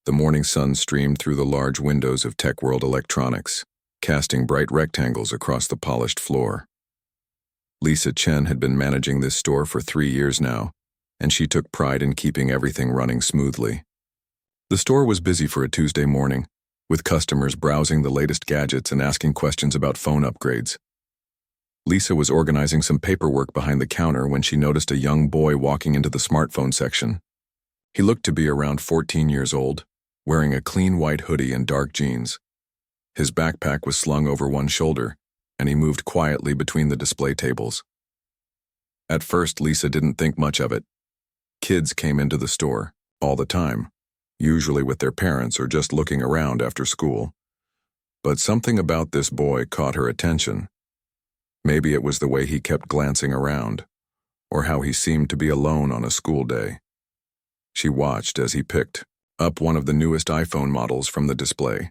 The morning sun streamed through the large windows of Tech World Electronics, casting bright rectangles across the polished floor. Lisa Chen had been managing this store for 3 years now, and she took pride in keeping everything running smoothly. The store was busy for a Tuesday morning, with customers browsing the latest gadgets and asking questions about phone upgrades. Lisa was organizing some paperwork behind the counter when she noticed a young boy walking into the smartphone section. He looked to be around 14 years old, wearing a clean white hoodie and dark jeans. His backpack was slung over one shoulder, and he moved quietly between the display tables. At first, Lisa didn't think much of it. Kids came into the store all the time, usually with their parents or just looking around after school. But something about this boy caught her attention. Maybe it was the way he kept glancing around, or how he seemed to be alone on a school day. She watched as he picked up one of the newest iPhone models from the display.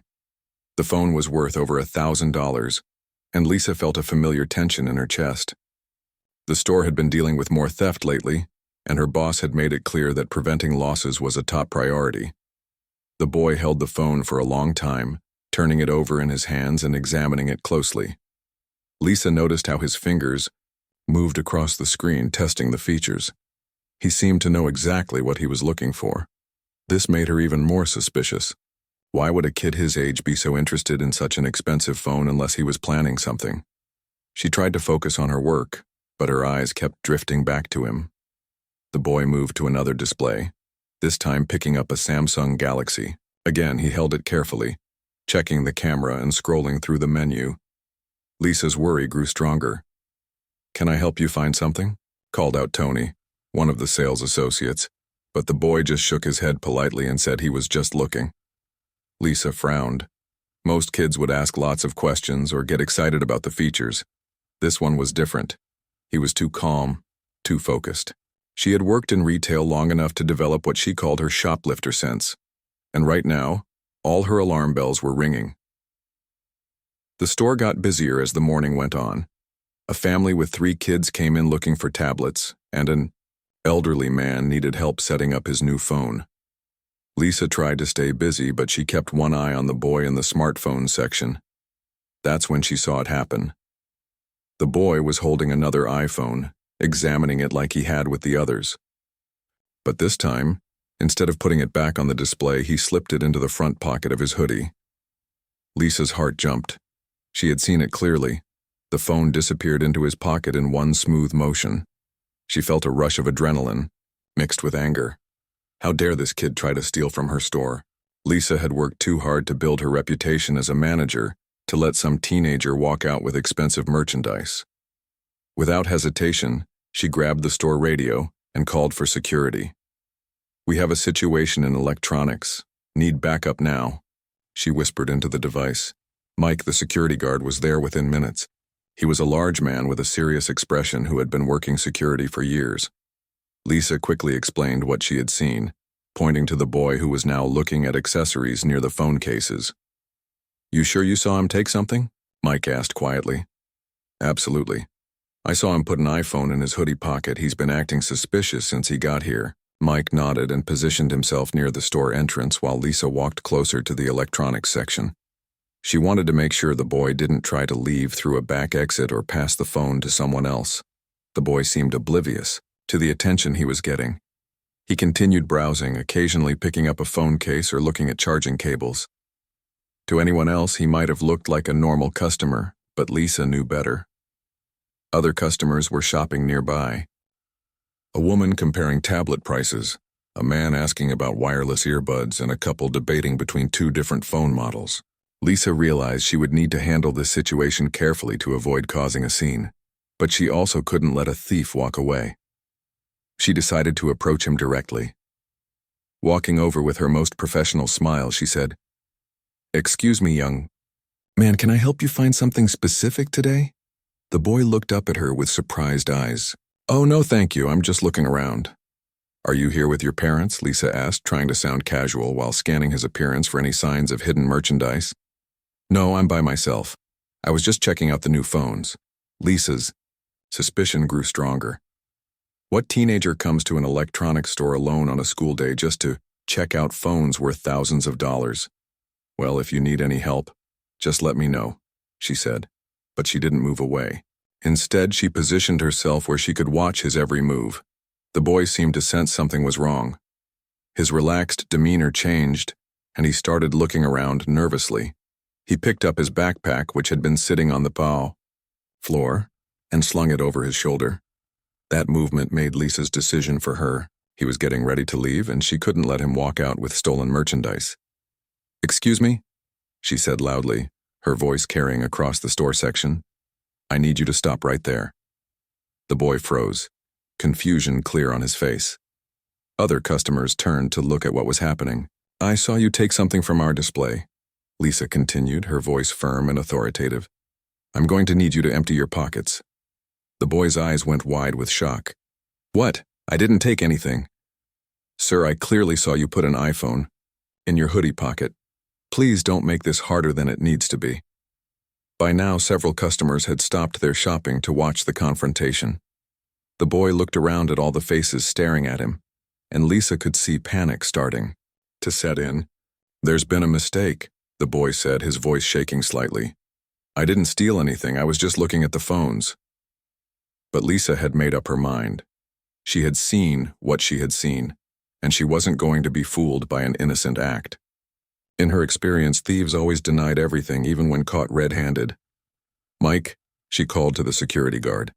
The phone was worth over $1,000, and Lisa felt a familiar tension in her chest. The store had been dealing with more theft lately, and her boss had made it clear that preventing losses was a top priority. The boy held the phone for a long time, turning it over in his hands and examining it closely. Lisa noticed how his fingers moved across the screen, testing the features. He seemed to know exactly what he was looking for. This made her even more suspicious. Why would a kid his age be so interested in such an expensive phone unless he was planning something? She tried to focus on her work, but her eyes kept drifting back to him. The boy moved to another display, this time picking up a Samsung Galaxy. Again, he held it carefully, checking the camera and scrolling through the menu. Lisa's worry grew stronger. "Can I help you find something?" called out Tony, one of the sales associates, but the boy just shook his head politely and said he was just looking. Lisa frowned. Most kids would ask lots of questions or get excited about the features. This one was different. He was too calm, too focused. She had worked in retail long enough to develop what she called her shoplifter sense, and right now, all her alarm bells were ringing. The store got busier as the morning went on. A family with 3 kids came in looking for tablets, and an elderly man needed help setting up his new phone. Lisa tried to stay busy, but she kept one eye on the boy in the smartphone section. That's when she saw it happen. The boy was holding another iPhone, examining it like he had with the others. But this time, instead of putting it back on the display, he slipped it into the front pocket of his hoodie. Lisa's heart jumped. She had seen it clearly. The phone disappeared into his pocket in one smooth motion. She felt a rush of adrenaline, mixed with anger. How dare this kid try to steal from her store? Lisa had worked too hard to build her reputation as a manager to let some teenager walk out with expensive merchandise. Without hesitation, she grabbed the store radio and called for security. "We have a situation in electronics. Need backup now," she whispered into the device. Mike, the security guard, was there within minutes. He was a large man with a serious expression who had been working security for years. Lisa quickly explained what she had seen, pointing to the boy who was now looking at accessories near the phone cases. "You sure you saw him take something?" Mike asked quietly. "Absolutely. I saw him put an iPhone in his hoodie pocket. He's been acting suspicious since he got here." Mike nodded and positioned himself near the store entrance while Lisa walked closer to the electronics section. She wanted to make sure the boy didn't try to leave through a back exit or pass the phone to someone else. The boy seemed oblivious to the attention he was getting. He continued browsing, occasionally picking up a phone case or looking at charging cables. To anyone else, he might have looked like a normal customer, but Lisa knew better. Other customers were shopping nearby. A woman comparing tablet prices, a man asking about wireless earbuds, and a couple debating between 2 different phone models. Lisa realized she would need to handle this situation carefully to avoid causing a scene, but she also couldn't let a thief walk away. She decided to approach him directly. Walking over with her most professional smile, she said, "Excuse me, young man, can I help you find something specific today?" The boy looked up at her with surprised eyes. "Oh, no, thank you. I'm just looking around." "Are you here with your parents?" Lisa asked, trying to sound casual while scanning his appearance for any signs of hidden merchandise. "No, I'm by myself. I was just checking out the new phones." Lisa's suspicion grew stronger. What teenager comes to an electronics store alone on a school day just to Check-out phones worth thousands of dollars. Well, if you need any help, just let me know, she said. But she didn't move away. Instead, she positioned herself where she could watch his every move. The boy seemed to sense something was wrong. His relaxed demeanor changed, and he started looking around nervously. He picked up his backpack, which had been sitting on the floor, and slung it over his shoulder. That movement made Lisa's decision for her. He was getting ready to leave, and she couldn't let him walk out with stolen merchandise. "Excuse me?" she said loudly, her voice carrying across the store section. "I need you to stop right there." The boy froze, confusion clear on his face. Other customers turned to look at what was happening. "I saw you take something from our display," Lisa continued, her voice firm and authoritative. "I'm going to need you to empty your pockets." The boy's eyes went wide with shock. "What? I didn't take anything." "Sir, I clearly saw you put an iPhone in your hoodie pocket. Please don't make this harder than it needs to be." By now, several customers had stopped their shopping to watch the confrontation. The boy looked around at all the faces staring at him, and Lisa could see panic starting to set in. "There's been a mistake," the boy said, his voice shaking slightly. "I didn't steal anything, I was just looking at the phones." But Lisa had made up her mind. She had seen what she had seen, and she wasn't going to be fooled by an innocent act. In her experience, thieves always denied everything, even when caught red-handed. "Mike," she called to the security guard.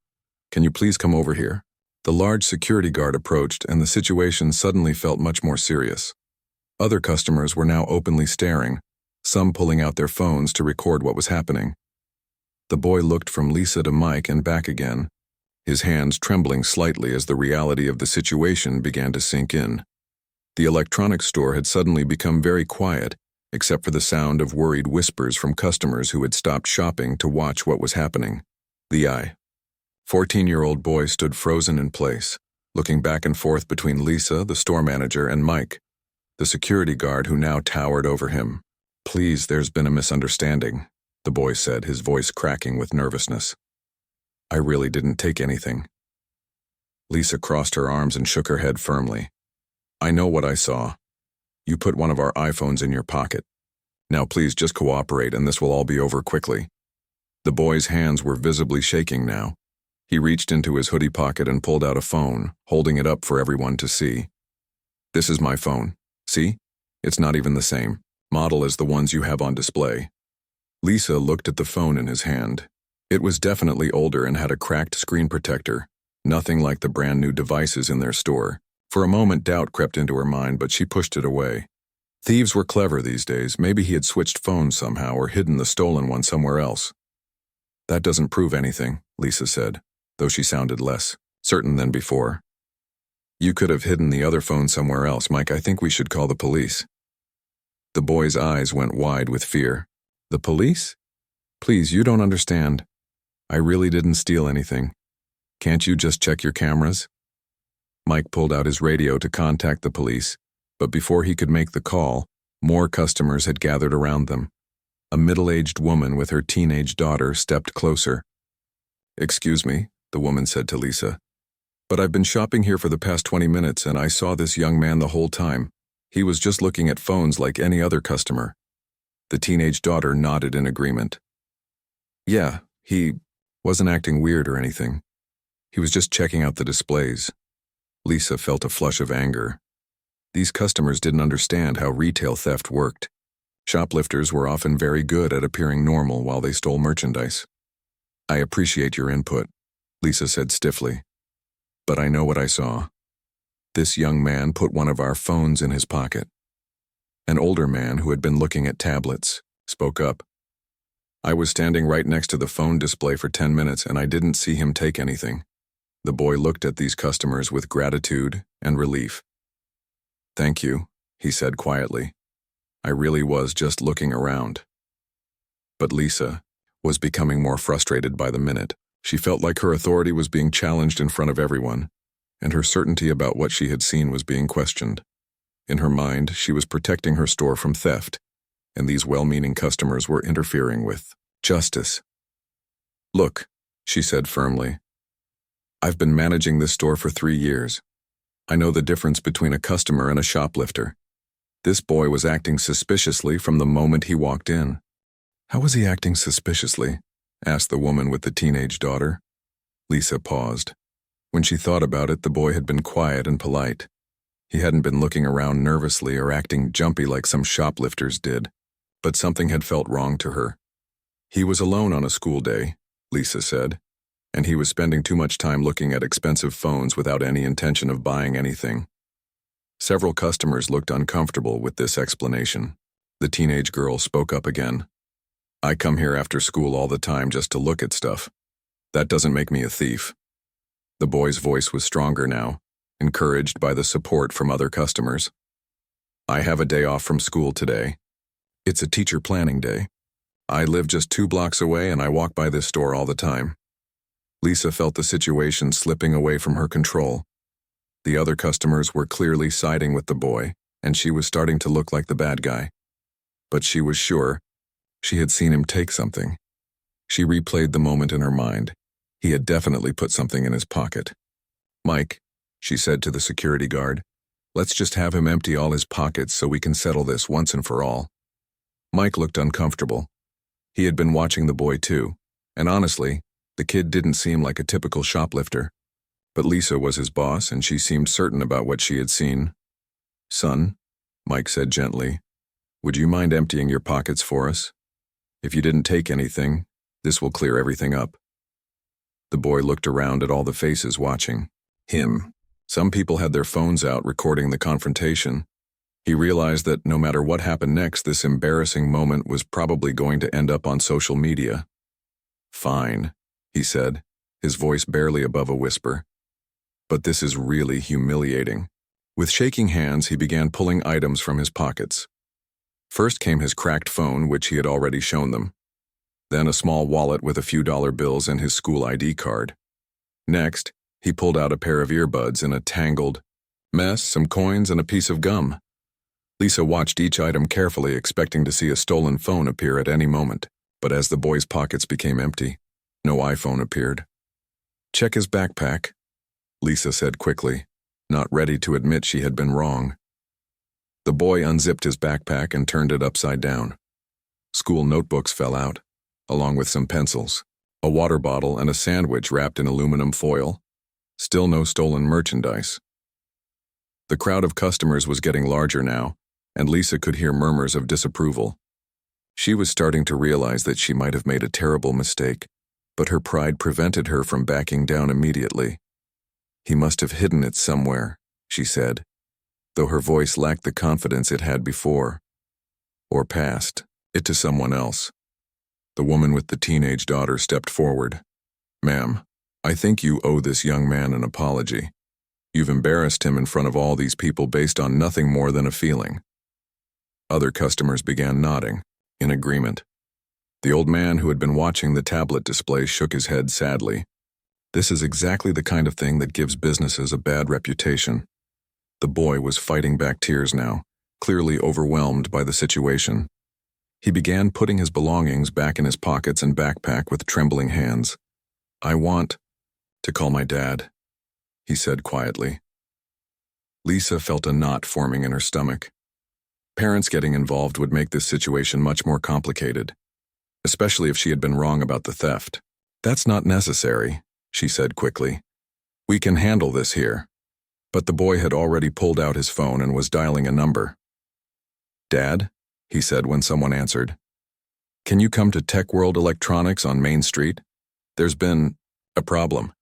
"Can you please come over here?" The large security guard approached, and the situation suddenly felt much more serious. Other customers were now openly staring, some pulling out their phones to record what was happening. The boy looked from Lisa to Mike and back again, his hands trembling slightly as the reality of the situation began to sink in. The electronics store had suddenly become very quiet, except for the sound of worried whispers from customers who had stopped shopping to watch what was happening. The 14-year-old boy stood frozen in place, looking back and forth between Lisa, the store manager, and Mike, the security guard who now towered over him. "Please, there's been a misunderstanding," the boy said, his voice cracking with nervousness. "I really didn't take anything." Lisa crossed her arms and shook her head firmly. "I know what I saw. You put one of our iPhones in your pocket. Now please just cooperate and this will all be over quickly." The boy's hands were visibly shaking now. He reached into his hoodie pocket and pulled out a phone, holding it up for everyone to see. "This is my phone. See? It's not even the same model as the ones you have on display." Lisa looked at the phone in his hand. It was definitely older and had a cracked screen protector, nothing like the brand new devices in their store. For a moment, doubt crept into her mind, but she pushed it away. Thieves were clever these days. Maybe he had switched phones somehow or hidden the stolen one somewhere else. "That doesn't prove anything," Lisa said, though she sounded less certain than before. "You could have hidden the other phone somewhere else, Mike. I think we should call the police." The boy's eyes went wide with fear. "The police? Please, you don't understand. I really didn't steal anything. Can't you just check your cameras?" Mike pulled out his radio to contact the police, but before he could make the call, more customers had gathered around them. A middle-aged woman with her teenage daughter stepped closer. "Excuse me," the woman said to Lisa, "but I've been shopping here for the past 20 minutes and I saw this young man the whole time. He was just looking at phones like any other customer." The teenage daughter nodded in agreement. "Yeah, he wasn't acting weird or anything. He was just checking out the displays." Lisa felt a flush of anger. These customers didn't understand how retail theft worked. Shoplifters were often very good at appearing normal while they stole merchandise. "I appreciate your input," Lisa said stiffly, "but I know what I saw. This young man put one of our phones in his pocket." An older man who had been looking at tablets spoke up. "I was standing right next to the phone display for 10 minutes and I didn't see him take anything." The boy looked at these customers with gratitude and relief. "Thank you," he said quietly. "I really was just looking around." But Lisa was becoming more frustrated by the minute. She felt like her authority was being challenged in front of everyone, and her certainty about what she had seen was being questioned. In her mind, she was protecting her store from theft, and these well-meaning customers were interfering with justice. "Look," she said firmly, "I've been managing this store for 3 years. I know the difference between a customer and a shoplifter. This boy was acting suspiciously from the moment he walked in. How was he acting suspiciously? Asked the woman with the teenage daughter. Lisa paused. When she thought about it, the boy had been quiet and polite. He hadn't been looking around nervously or acting jumpy like some shoplifters did. But something had felt wrong to her. He was alone on a school day, Lisa said, and he was spending too much time looking at expensive phones without any intention of buying anything. Several customers looked uncomfortable with this explanation. The teenage girl spoke up again. I come here after school all the time just to look at stuff. That doesn't make me a thief. The boy's voice was stronger now, encouraged by the support from other customers. I have a day off from school today. It's a teacher planning day. I live just 2 blocks away and I walk by this store all the time. Lisa felt the situation slipping away from her control. The other customers were clearly siding with the boy, and she was starting to look like the bad guy. But she was sure she had seen him take something. She replayed the moment in her mind. He had definitely put something in his pocket. Mike, she said to the security guard, let's just have him empty all his pockets so we can settle this once and for all. Mike looked uncomfortable. He had been watching the boy too, and honestly, the kid didn't seem like a typical shoplifter. But Lisa was his boss, and she seemed certain about what she had seen. Son, Mike said gently, would you mind emptying your pockets for us? If you didn't take anything, this will clear everything up. The boy looked around at all the faces watching him. Some people had their phones out recording the confrontation. He realized that no matter what happened next, this embarrassing moment was probably going to end up on social media. Fine, he said, his voice barely above a whisper. But this is really humiliating. With shaking hands, he began pulling items from his pockets. First came his cracked phone, which he had already shown them. Then a small wallet with a few dollar bills and his school ID card. Next, he pulled out a pair of earbuds and a tangled mess, some coins, and a piece of gum. Lisa watched each item carefully, expecting to see a stolen phone appear at any moment. But as the boy's pockets became empty, no iPhone appeared. Check his backpack, Lisa said quickly, not ready to admit she had been wrong. The boy unzipped his backpack and turned it upside down. School notebooks fell out, along with some pencils, a water bottle, and a sandwich wrapped in aluminum foil. Still no stolen merchandise. The crowd of customers was getting larger now, and Lisa could hear murmurs of disapproval. She was starting to realize that she might have made a terrible mistake, but her pride prevented her from backing down immediately. He must have hidden it somewhere, she said, though her voice lacked the confidence it had before, or passed it to someone else. The woman with the teenage daughter stepped forward. Ma'am, I think you owe this young man an apology. You've embarrassed him in front of all these people based on nothing more than a feeling. Other customers began nodding, in agreement. The old man who had been watching the tablet display shook his head sadly. This is exactly the kind of thing that gives businesses a bad reputation. The boy was fighting back tears now, clearly overwhelmed by the situation. He began putting his belongings back in his pockets and backpack with trembling hands. I want to call my dad, he said quietly. Lisa felt a knot forming in her stomach. Parents getting involved would make this situation much more complicated, especially if she had been wrong about the theft. That's not necessary, she said quickly. We can handle this here. But the boy had already pulled out his phone and was dialing a number. Dad, he said when someone answered. Can you come to Tech World Electronics on Main Street? There's been a problem.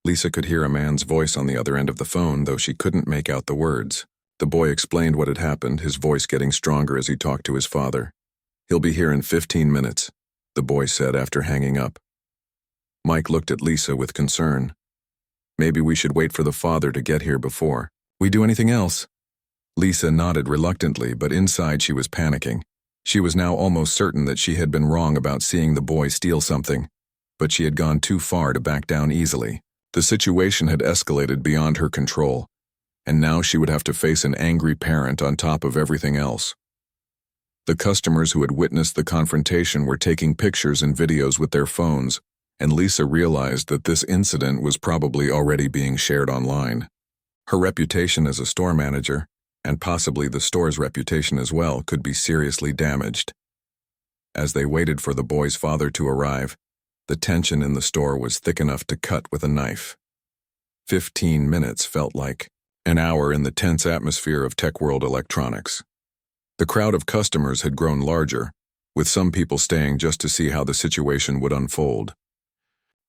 Lisa could hear a man's voice on the other end of the phone, though she couldn't make out the words. The boy explained what had happened, his voice getting stronger as he talked to his father. He'll be here in 15 minutes, the boy said after hanging up. Mike looked at Lisa with concern. Maybe we should wait for the father to get here before we do anything else. Lisa nodded reluctantly, but inside she was panicking. She was now almost certain that she had been wrong about seeing the boy steal something, but she had gone too far to back down easily. The situation had escalated beyond her control, and now she would have to face an angry parent on top of everything else. The customers who had witnessed the confrontation were taking pictures and videos with their phones, and Lisa realized that this incident was probably already being shared online. Her reputation as a store manager, and possibly the store's reputation as well, could be seriously damaged. As they waited for the boy's father to arrive, the tension in the store was thick enough to cut with a knife. 15 minutes felt like an hour in the tense atmosphere of Tech World Electronics. The crowd of customers had grown larger, with some people staying just to see how the situation would unfold.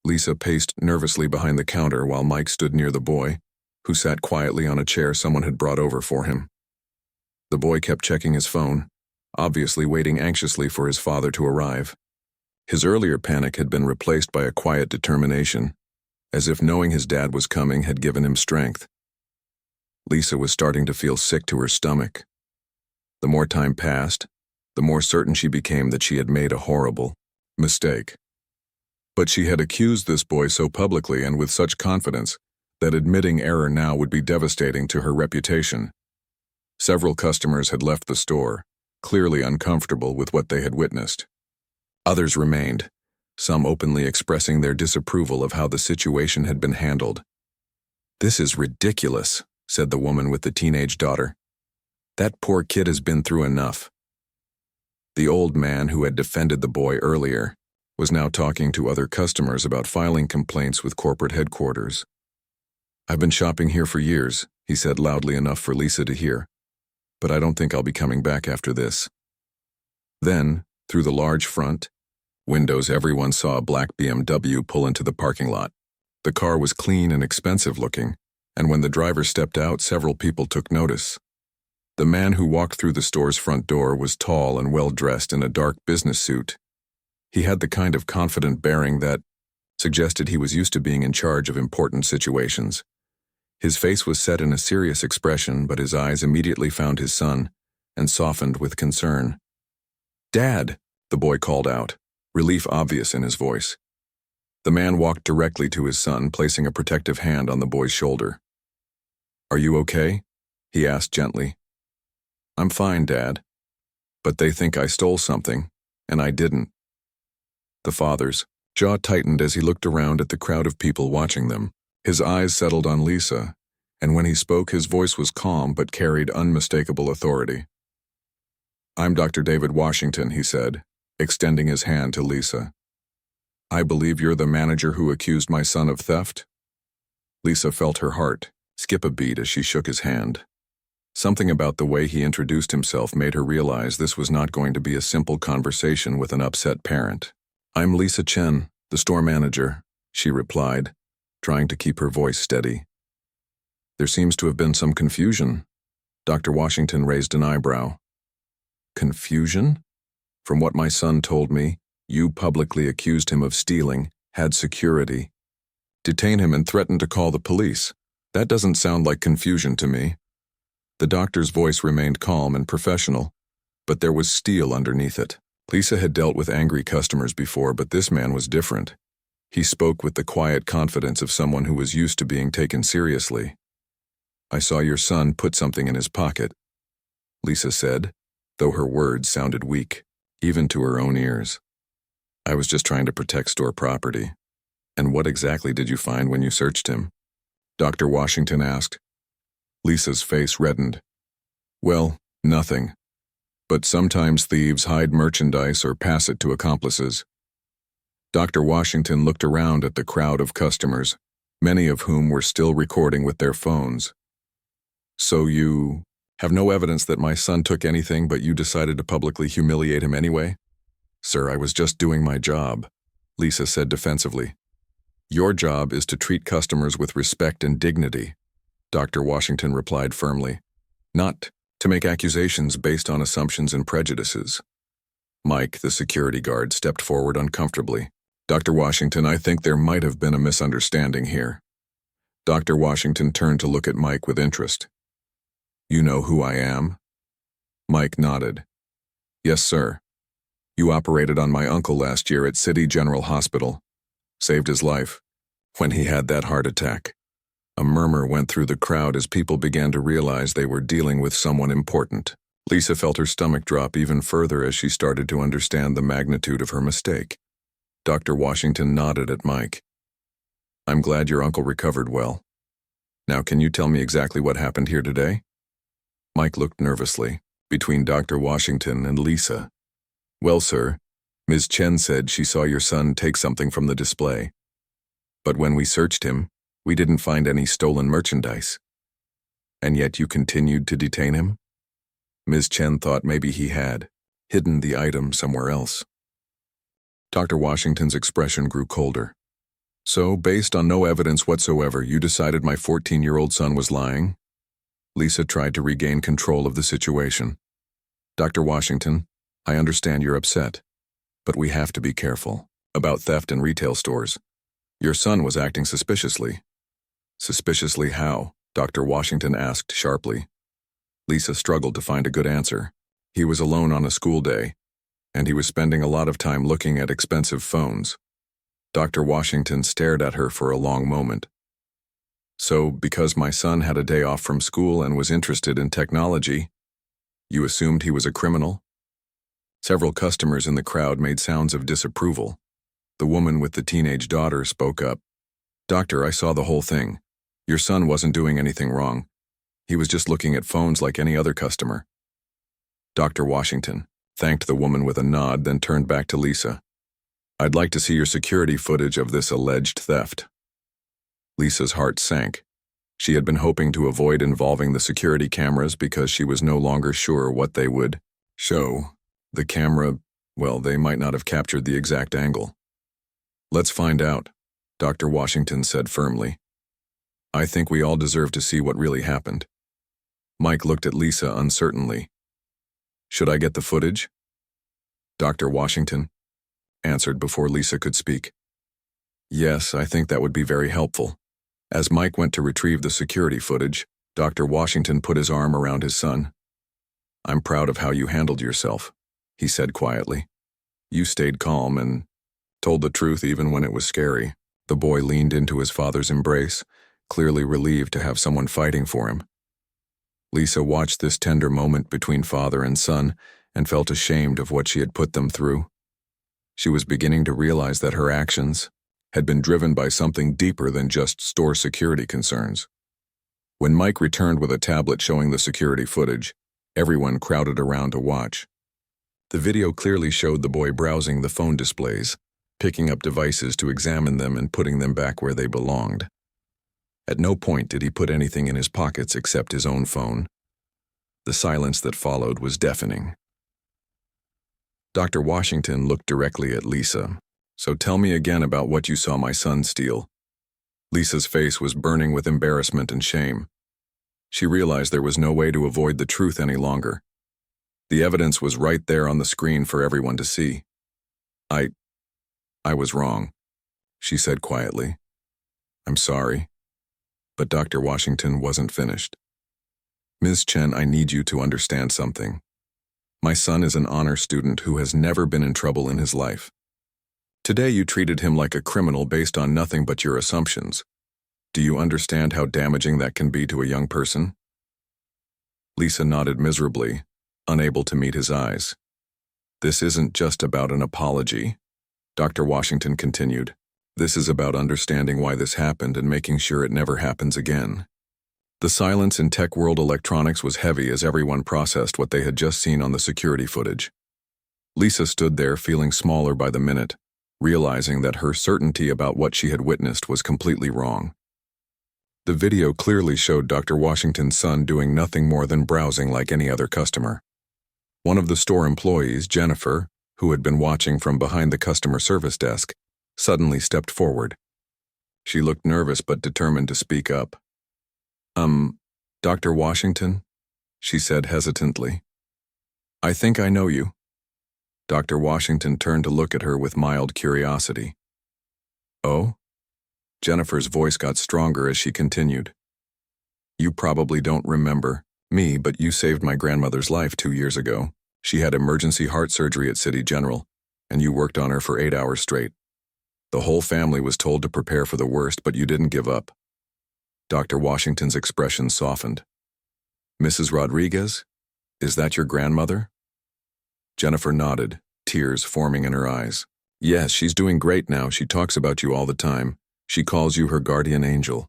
Lisa paced nervously behind the counter while Mike stood near the boy, who sat quietly on a chair someone had brought over for him. The boy kept checking his phone, obviously waiting anxiously for his father to arrive. His earlier panic had been replaced by a quiet determination, as if knowing his dad was coming had given him strength. Lisa was starting to feel sick to her stomach. The more time passed, the more certain she became that she had made a horrible mistake. But she had accused this boy so publicly and with such confidence that admitting error now would be devastating to her reputation. Several customers had left the store, clearly uncomfortable with what they had witnessed. Others remained, some openly expressing their disapproval of how the situation had been handled. "This is ridiculous," said the woman with the teenage daughter. "That poor kid has been through enough." The old man who had defended the boy earlier was now talking to other customers about filing complaints with corporate headquarters. "I've been shopping here for years," he said loudly enough for Lisa to hear, "but I don't think I'll be coming back after this." Then, through the large front windows, everyone saw a black BMW pull into the parking lot. The car was clean and expensive looking, and when the driver stepped out, several people took notice. The man who walked through the store's front door was tall and well-dressed in a dark business suit. He had the kind of confident bearing that suggested he was used to being in charge of important situations. His face was set in a serious expression, but his eyes immediately found his son and softened with concern. "Dad," the boy called out, relief obvious in his voice. The man walked directly to his son, placing a protective hand on the boy's shoulder. "Are you okay?" he asked gently. "I'm fine, Dad. But they think I stole something, and I didn't." The father's jaw tightened as he looked around at the crowd of people watching them. His eyes settled on Lisa, and when he spoke, his voice was calm but carried unmistakable authority. "I'm Dr. David Washington," he said, extending his hand to Lisa. "I believe you're the manager who accused my son of theft?" Lisa felt her heart skip a beat as she shook his hand. Something about the way he introduced himself made her realize this was not going to be a simple conversation with an upset parent. "I'm Lisa Chen, the store manager," she replied, trying to keep her voice steady. "There seems to have been some confusion." Dr. Washington raised an eyebrow. "Confusion? From what my son told me, you publicly accused him of stealing, had security, detained him and threatened to call the police. That doesn't sound like confusion to me." The doctor's voice remained calm and professional, but there was steel underneath it. Lisa had dealt with angry customers before, but this man was different. He spoke with the quiet confidence of someone who was used to being taken seriously. "I saw your son put something in his pocket," Lisa said, though her words sounded weak, even to her own ears. "I was just trying to protect store property." "And what exactly did you find when you searched him?" Dr. Washington asked. Lisa's face reddened. "Well, nothing. But sometimes thieves hide merchandise or pass it to accomplices." Dr. Washington looked around at the crowd of customers, many of whom were still recording with their phones. "So you have no evidence that my son took anything, but you decided to publicly humiliate him anyway?" "Sir, I was just doing my job," Lisa said defensively. "Your job is to treat customers with respect and dignity," Dr. Washington replied firmly, "not to make accusations based on assumptions and prejudices." Mike, the security guard, stepped forward uncomfortably. "Dr. Washington, I think there might have been a misunderstanding here." Dr. Washington turned to look at Mike with interest. "You know who I am?" Mike nodded. "Yes, sir. You operated on my uncle last year at City General Hospital. Saved his life when he had that heart attack." A murmur went through the crowd as people began to realize they were dealing with someone important. Lisa felt her stomach drop even further as she started to understand the magnitude of her mistake. Dr. Washington nodded at Mike. "I'm glad your uncle recovered well. Now, can you tell me exactly what happened here today?" Mike looked nervously between Dr. Washington and Lisa. Well, sir, Ms. Chen said she saw your son take something from the display. But when we searched him, we didn't find any stolen merchandise. And yet you continued to detain him? Ms. Chen thought maybe he had hidden the item somewhere else. Dr. Washington's expression grew colder. So, based on no evidence whatsoever, you decided my 14-year-old son was lying? Lisa tried to regain control of the situation. Dr. Washington, I understand you're upset, but we have to be careful about theft in retail stores. Your son was acting suspiciously. Suspiciously how? Dr. Washington asked sharply. Lisa struggled to find a good answer. He was alone on a school day, and he was spending a lot of time looking at expensive phones. Dr. Washington stared at her for a long moment. So, because my son had a day off from school and was interested in technology, you assumed he was a criminal? Several customers in the crowd made sounds of disapproval. The woman with the teenage daughter spoke up. Doctor, I saw the whole thing. Your son wasn't doing anything wrong. He was just looking at phones like any other customer. Dr. Washington thanked the woman with a nod, then turned back to Lisa. I'd like to see your security footage of this alleged theft. Lisa's heart sank. She had been hoping to avoid involving the security cameras because she was no longer sure what they would show. The camera, well, they might not have captured the exact angle. Let's find out, Dr. Washington said firmly. I think we all deserve to see what really happened. Mike looked at Lisa uncertainly. Should I get the footage? Dr. Washington answered before Lisa could speak. Yes, I think that would be very helpful. As Mike went to retrieve the security footage, Dr. Washington put his arm around his son. I'm proud of how you handled yourself, he said quietly. You stayed calm and told the truth even when it was scary. The boy leaned into his father's embrace, clearly relieved to have someone fighting for him. Lisa watched this tender moment between father and son and felt ashamed of what she had put them through. She was beginning to realize that her actions had been driven by something deeper than just store security concerns. When Mike returned with a tablet showing the security footage, everyone crowded around to watch. The video clearly showed the boy browsing the phone displays, picking up devices to examine them and putting them back where they belonged. At no point did he put anything in his pockets except his own phone. The silence that followed was deafening. Dr. Washington looked directly at Lisa. So tell me again about what you saw my son steal. Lisa's face was burning with embarrassment and shame. She realized there was no way to avoid the truth any longer. The evidence was right there on the screen for everyone to see. I was wrong, she said quietly. I'm sorry. But Dr. Washington wasn't finished. Ms. Chen, I need you to understand something. My son is an honor student who has never been in trouble in his life. Today you treated him like a criminal based on nothing but your assumptions. Do you understand how damaging that can be to a young person? Lisa nodded miserably, unable to meet his eyes. This isn't just about an apology, Dr. Washington continued. This is about understanding why this happened and making sure it never happens again. The silence in tech world electronics was heavy as everyone processed what they had just seen on the security footage. Lisa stood there feeling smaller by the minute, realizing that her certainty about what she had witnessed was completely wrong. The video clearly showed Dr. Washington's son doing nothing more than browsing like any other customer. One of the store employees, Jennifer, who had been watching from behind the customer service desk, suddenly stepped forward. She looked nervous but determined to speak up. Dr. Washington, she said hesitantly. I think I know you. Dr. Washington turned to look at her with mild curiosity. Oh? Jennifer's voice got stronger as she continued. You probably don't remember me, but you saved my grandmother's life 2 years ago. She had emergency heart surgery at City General, and you worked on her for 8 hours straight. The whole family was told to prepare for the worst, but you didn't give up. Dr. Washington's expression softened. Mrs. Rodriguez, is that your grandmother? Jennifer nodded, tears forming in her eyes. Yes, she's doing great now. She talks about you all the time. She calls you her guardian angel.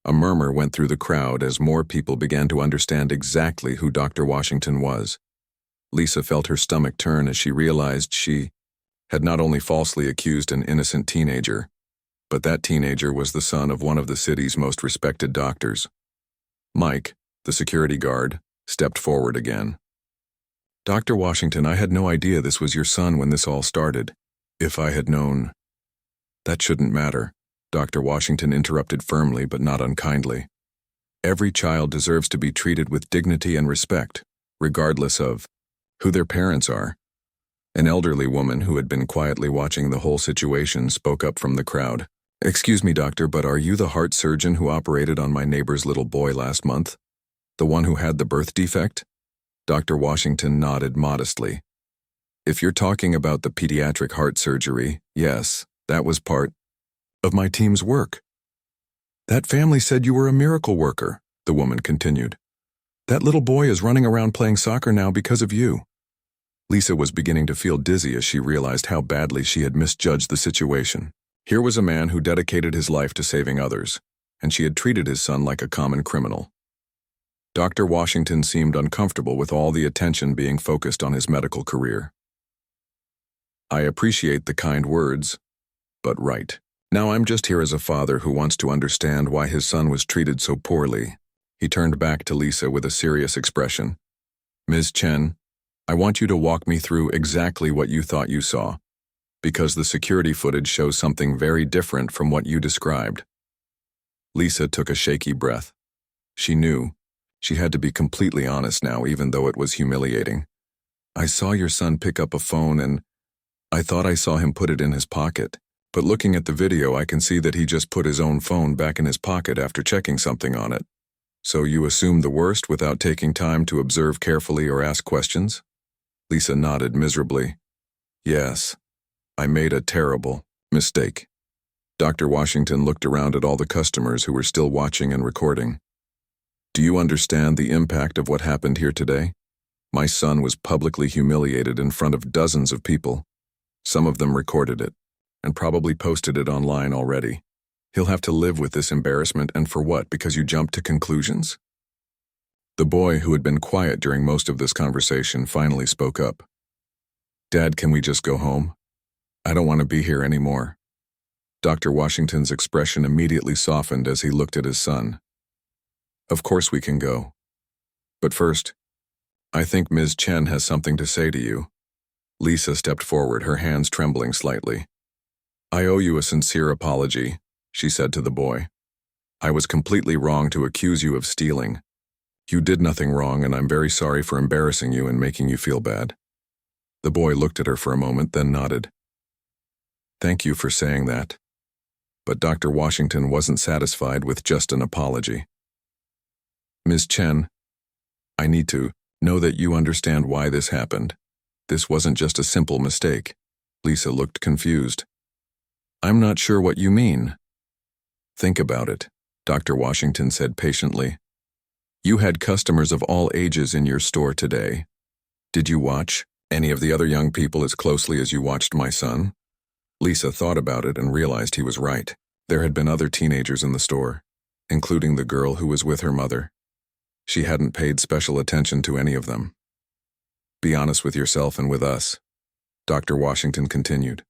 A murmur went through the crowd as more people began to understand exactly who Dr. Washington was. Lisa felt her stomach turn as she realized she had not only falsely accused an innocent teenager, but that teenager was the son of one of the city's most respected doctors. Mike, the security guard, stepped forward again. "Dr. Washington, I had no idea this was your son when this all started. If I had known—" "That shouldn't matter," Dr. Washington interrupted firmly but not unkindly. "Every child deserves to be treated with dignity and respect, regardless of who their parents are." An elderly woman who had been quietly watching the whole situation spoke up from the crowd. "Excuse me, doctor, but are you the heart surgeon who operated on my neighbor's little boy last month? The one who had the birth defect?" Dr. Washington nodded modestly. "If you're talking about the pediatric heart surgery, yes, that was part of my team's work." "That family said you were a miracle worker," the woman continued. "That little boy is running around playing soccer now because of you." Lisa was beginning to feel dizzy as she realized how badly she had misjudged the situation. Here was a man who dedicated his life to saving others, and she had treated his son like a common criminal. Dr. Washington seemed uncomfortable with all the attention being focused on his medical career. "I appreciate the kind words, but right. Now I'm just here as a father who wants to understand why his son was treated so poorly." He turned back to Lisa with a serious expression. "Ms. Chen, I want you to walk me through exactly what you thought you saw, because the security footage shows something very different from what you described." Lisa took a shaky breath. She knew she had to be completely honest now, even though it was humiliating. "I saw your son pick up a phone and I thought I saw him put it in his pocket. But looking at the video, I can see that he just put his own phone back in his pocket after checking something on it. So you assumed the worst without taking time to observe carefully or ask questions?" Lisa nodded miserably. "Yes, I made a terrible mistake." Dr. Washington looked around at all the customers who were still watching and recording. "Do you understand the impact of what happened here today? My son was publicly humiliated in front of dozens of people. Some of them recorded it, and probably posted it online already. He'll have to live with this embarrassment, and for what, because you jumped to conclusions?" The boy, who had been quiet during most of this conversation, finally spoke up. "Dad, can we just go home? I don't want to be here anymore." Dr. Washington's expression immediately softened as he looked at his son. "Of course we can go. But first, I think Ms. Chen has something to say to you." Lisa stepped forward, her hands trembling slightly. "I owe you a sincere apology," she said to the boy. "I was completely wrong to accuse you of stealing. You did nothing wrong, and I'm very sorry for embarrassing you and making you feel bad." The boy looked at her for a moment, then nodded. "Thank you for saying that." But Dr. Washington wasn't satisfied with just an apology. "Ms. Chen, I need to know that you understand why this happened. This wasn't just a simple mistake." Lisa looked confused. "I'm not sure what you mean." "Think about it," Dr. Washington said patiently. "You had customers of all ages in your store today. Did you watch any of the other young people as closely as you watched my son?" Lisa thought about it and realized he was right. There had been other teenagers in the store, including the girl who was with her mother. She hadn't paid special attention to any of them. "Be honest with yourself and with us," Dr. Washington continued.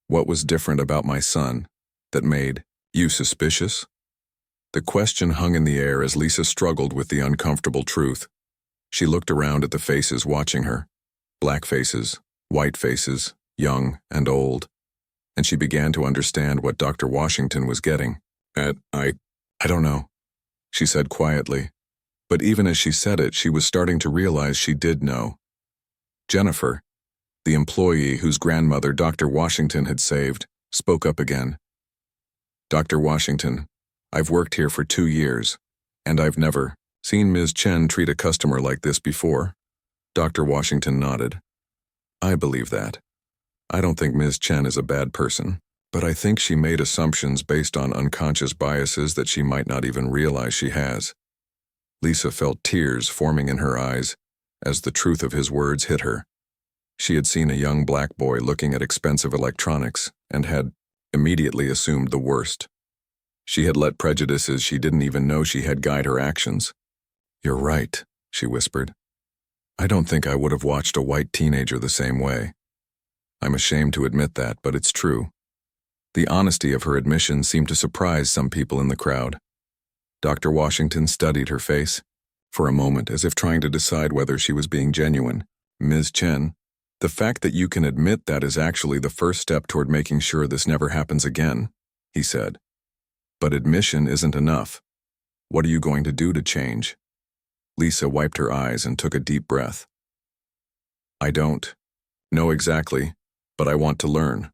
"What was different about my son that made you suspicious?" The question hung in the air as Lisa struggled with the uncomfortable truth. She looked around at the faces watching her, black faces, white faces, young and old, and she began to understand what Dr. Washington was getting at. I don't know," she said quietly. But even as she said it, she was starting to realize she did know. Jennifer, the employee whose grandmother Dr. Washington had saved, spoke up again. "Dr. Washington, I've worked here for 2 years, and I've never seen Ms. Chen treat a customer like this before." Dr. Washington nodded. "I believe that. I don't think Ms. Chen is a bad person, but I think she made assumptions based on unconscious biases that she might not even realize she has." Lisa felt tears forming in her eyes as the truth of his words hit her. She had seen a young black boy looking at expensive electronics and had immediately assumed the worst. She had let prejudices she didn't even know she had guide her actions. "You're right," she whispered. "I don't think I would have watched a white teenager the same way. I'm ashamed to admit that, but it's true." The honesty of her admission seemed to surprise some people in the crowd. Dr. Washington studied her face for a moment, as if trying to decide whether she was being genuine. "Ms. Chen, the fact that you can admit that is actually the first step toward making sure this never happens again," he said. "But admission isn't enough. What are you going to do to change?" Lisa wiped her eyes and took a deep breath. "I don't know exactly, but I want to learn.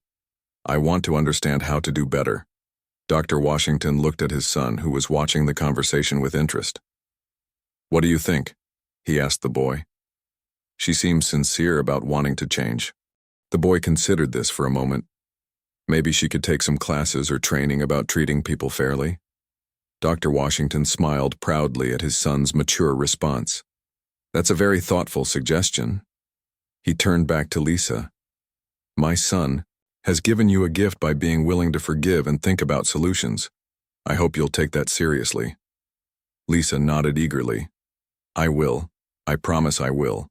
I want to understand how to do better." Dr. Washington looked at his son, who was watching the conversation with interest. "What do you think?" he asked the boy. "She seems sincere about wanting to change." The boy considered this for a moment. Maybe she could take some classes or training about treating people fairly. Dr. Washington smiled proudly at his son's mature response. "That's a very thoughtful suggestion." He turned back to Lisa. "My son has given you a gift by being willing to forgive and think about solutions. I hope you'll take that seriously." Lisa nodded eagerly. "I will. I promise I will."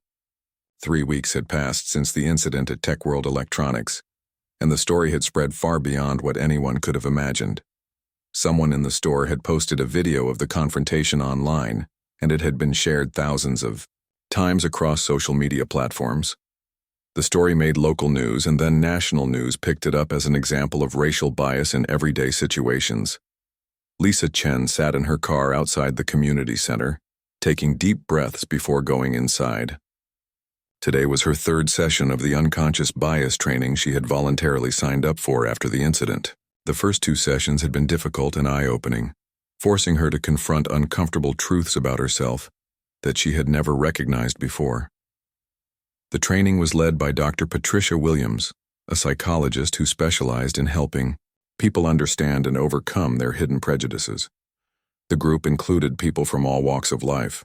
3 weeks had passed since the incident at Tech World Electronics, and the story had spread far beyond what anyone could have imagined. Someone in the store had posted a video of the confrontation online, and it had been shared thousands of times across social media platforms. The story made local news, and then national news picked it up as an example of racial bias in everyday situations. Lisa Chen sat in her car outside the community center, taking deep breaths before going inside. Today was her third session of the unconscious bias training she had voluntarily signed up for after the incident. The first 2 sessions had been difficult and eye-opening, forcing her to confront uncomfortable truths about herself that she had never recognized before. The training was led by Dr. Patricia Williams, a psychologist who specialized in helping people understand and overcome their hidden prejudices. The group included people from all walks of life: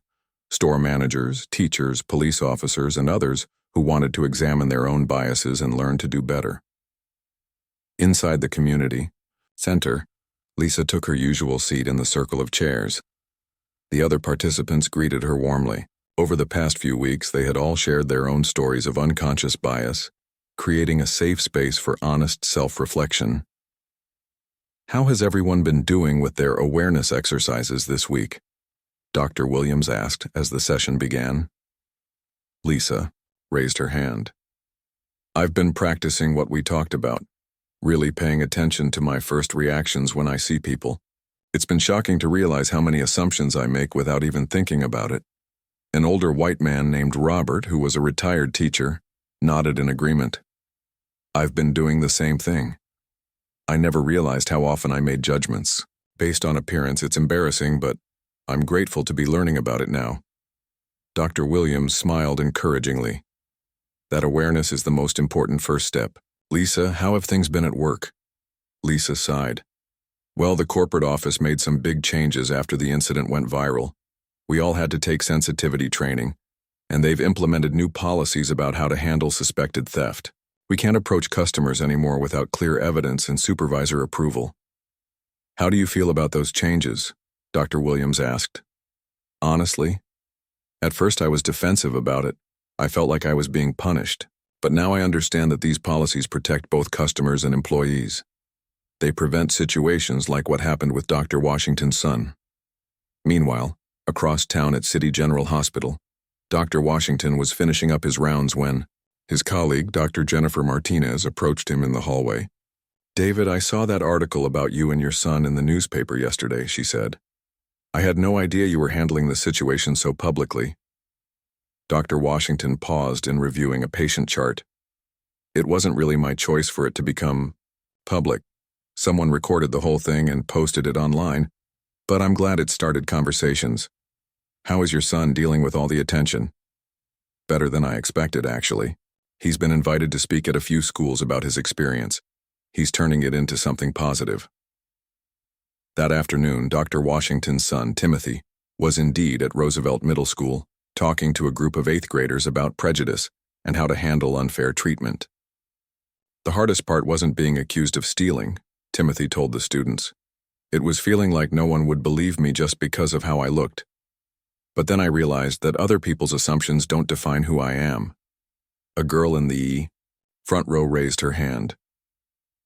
store managers, teachers, police officers, and others who wanted to examine their own biases and learn to do better. Inside the community center, Lisa took her usual seat in the circle of chairs. The other participants greeted her warmly. Over the past few weeks, they had all shared their own stories of unconscious bias, creating a safe space for honest self-reflection. "How has everyone been doing with their awareness exercises this week?" Dr. Williams asked as the session began. Lisa raised her hand. "I've been practicing what we talked about, really paying attention to my first reactions when I see people. It's been shocking to realize how many assumptions I make without even thinking about it." An older white man named Robert, who was a retired teacher, nodded in agreement. "I've been doing the same thing. I never realized how often I made judgments based on appearance. It's embarrassing, but I'm grateful to be learning about it now." Dr. Williams smiled encouragingly. "That awareness is the most important first step." "Lisa, how have things been at work?" Lisa sighed. "Well, the corporate office made some big changes after the incident went viral. We all had to take sensitivity training, and they've implemented new policies about how to handle suspected theft. We can't approach customers anymore without clear evidence and supervisor approval." "How do you feel about those changes?" Dr. Williams asked. "Honestly, at first I was defensive about it. I felt like I was being punished. But now I understand that these policies protect both customers and employees. They prevent situations like what happened with Dr. Washington's son." Meanwhile, across town at City General Hospital, Dr. Washington was finishing up his rounds when his colleague, Dr. Jennifer Martinez, approached him in the hallway. "David, I saw that article about you and your son in the newspaper yesterday," she said. "I had no idea you were handling the situation so publicly." Dr. Washington paused in reviewing a patient chart. "It wasn't really my choice for it to become public. Someone recorded the whole thing and posted it online, but I'm glad it started conversations. How is your son dealing with all the attention?" "Better than I expected, actually. He's been invited to speak at a few schools about his experience. He's turning it into something positive." That afternoon, Dr. Washington's son, Timothy, was indeed at Roosevelt Middle School, talking to a group of 8th graders about prejudice and how to handle unfair treatment. "The hardest part wasn't being accused of stealing," Timothy told the students. It was feeling like no one would believe me just because of how I looked. But then I realized that other people's assumptions don't define who I am. A girl in the front row raised her hand.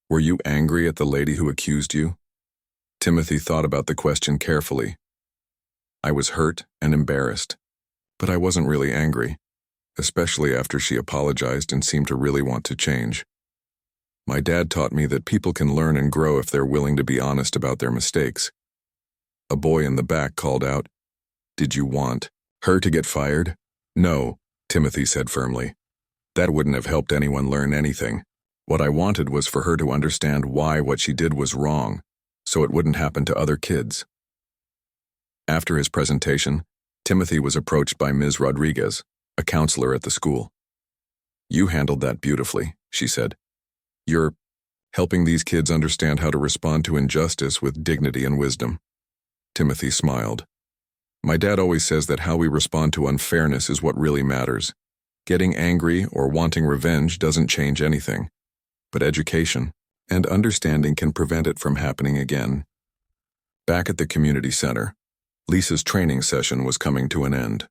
Were you angry at the lady who accused you? Timothy thought about the question carefully. I was hurt and embarrassed, but I wasn't really angry, especially after she apologized and seemed to really want to change. My dad taught me that people can learn and grow if they're willing to be honest about their mistakes. A boy in the back called out, "Did you want her to get fired?" "No," Timothy said firmly. "That wouldn't have helped anyone learn anything. What I wanted was for her to understand why what she did was wrong, so it wouldn't happen to other kids." After his presentation, Timothy was approached by Ms. Rodriguez, a counselor at the school. "You handled that beautifully," she said. "You're helping these kids understand how to respond to injustice with dignity and wisdom." Timothy smiled. "My dad always says that how we respond to unfairness is what really matters. Getting angry or wanting revenge doesn't change anything, but education and understanding can prevent it from happening again." Back at the community center, Lisa's training session was coming to an end.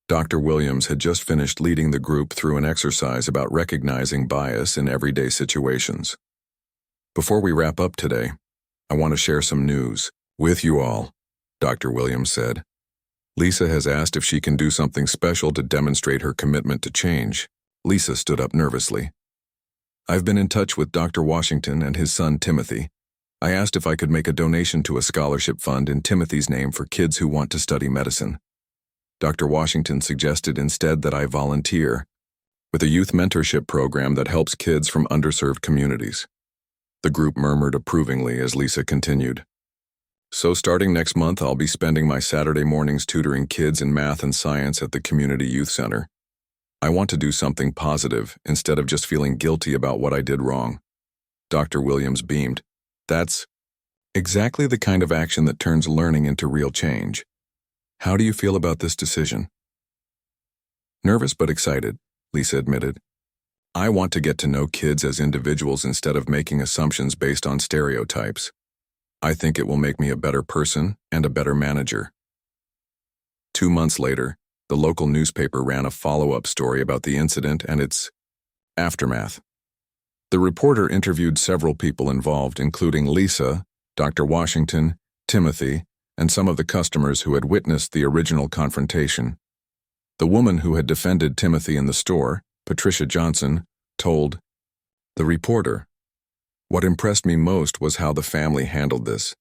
Dr. Williams had just finished leading the group through an exercise about recognizing bias in everyday situations. "Before we wrap up today, I want to share some news with you all," Dr. Williams said. "Lisa has asked if she can do something special to demonstrate her commitment to change." Lisa stood up nervously. "I've been in touch with Dr. Washington and his son Timothy. I asked if I could make a donation to a scholarship fund in Timothy's name for kids who want to study medicine. Dr. Washington suggested instead that I volunteer with a youth mentorship program that helps kids from underserved communities." The group murmured approvingly as Lisa continued. "So starting next month, I'll be spending my Saturday mornings tutoring kids in math and science at the community youth center. I want to do something positive instead of just feeling guilty about what I did wrong." Dr. Williams beamed. "That's exactly the kind of action that turns learning into real change. How do you feel about this decision?" "Nervous but excited," Lisa admitted. "I want to get to know kids as individuals instead of making assumptions based on stereotypes. I think it will make me a better person and a better manager." 2 months later, the local newspaper ran a follow-up story about the incident and its aftermath. The reporter interviewed several people involved, including Lisa, Dr. Washington, Timothy, and some of the customers who had witnessed the original confrontation. The woman who had defended Timothy in the store, Patricia Johnson, told the reporter, "What impressed me most was how the family handled this.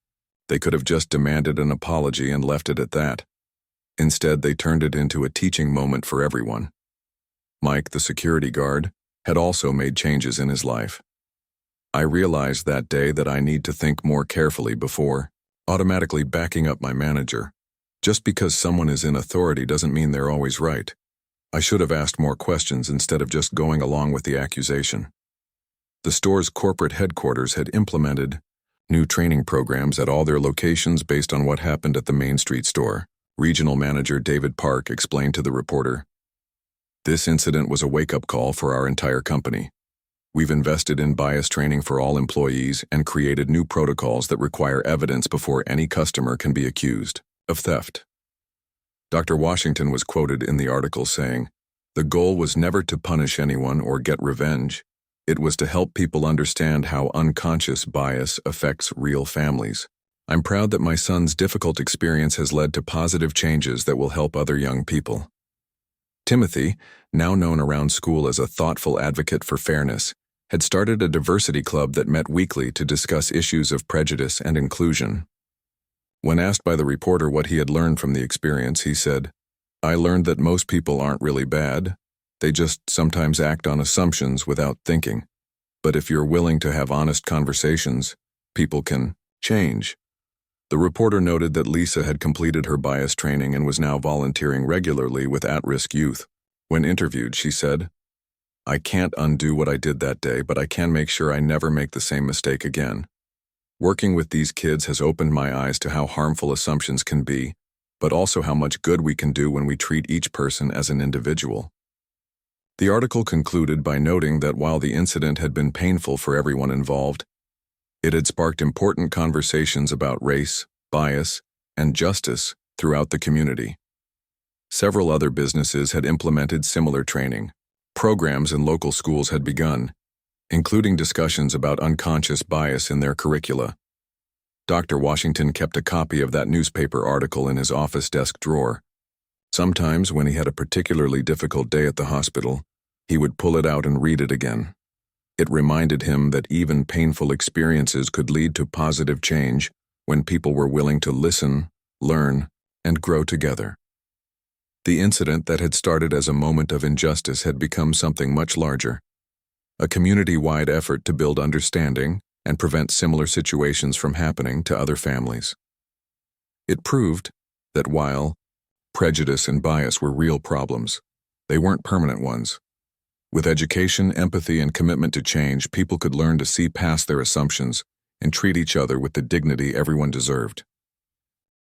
They could have just demanded an apology and left it at that. Instead, they turned it into a teaching moment for everyone." Mike, the security guard, had also made changes in his life. "I realized that day that I need to think more carefully before automatically backing up my manager. Just because someone is in authority doesn't mean they're always right. I should have asked more questions instead of just going along with the accusation." The store's corporate headquarters had implemented new training programs at all their locations based on what happened at the Main Street store. Regional Manager David Park explained to the reporter, "This incident was a wake-up call for our entire company. We've invested in bias training for all employees and created new protocols that require evidence before any customer can be accused of theft." Dr. Washington was quoted in the article saying, "The goal was never to punish anyone or get revenge. It was to help people understand how unconscious bias affects real families. I'm proud that my son's difficult experience has led to positive changes that will help other young people." Timothy, now known around school as a thoughtful advocate for fairness, had started a diversity club that met weekly to discuss issues of prejudice and inclusion. When asked by the reporter what he had learned from the experience, he said, "I learned that most people aren't really bad. They just sometimes act on assumptions without thinking. But if you're willing to have honest conversations, people can change." The reporter noted that Lisa had completed her bias training and was now volunteering regularly with at-risk youth. When interviewed, she said, "I can't undo what I did that day, but I can make sure I never make the same mistake again. Working with these kids has opened my eyes to how harmful assumptions can be, but also how much good we can do when we treat each person as an individual." The article concluded by noting that while the incident had been painful for everyone involved, It had sparked important conversations about race, bias, and justice throughout the community. Several other businesses had implemented similar training. Programs in local schools had begun, including discussions about unconscious bias in their curricula. Dr. Washington kept a copy of that newspaper article in his office desk drawer. Sometimes, when he had a particularly difficult day at the hospital, he would pull it out and read it again. It reminded him that even painful experiences could lead to positive change when people were willing to listen, learn, and grow together. The incident that had started as a moment of injustice had become something much larger, a community-wide effort to build understanding and prevent similar situations from happening to other families. It proved that while prejudice and bias were real problems, they weren't permanent ones. With education, empathy, and commitment to change, people could learn to see past their assumptions and treat each other with the dignity everyone deserved.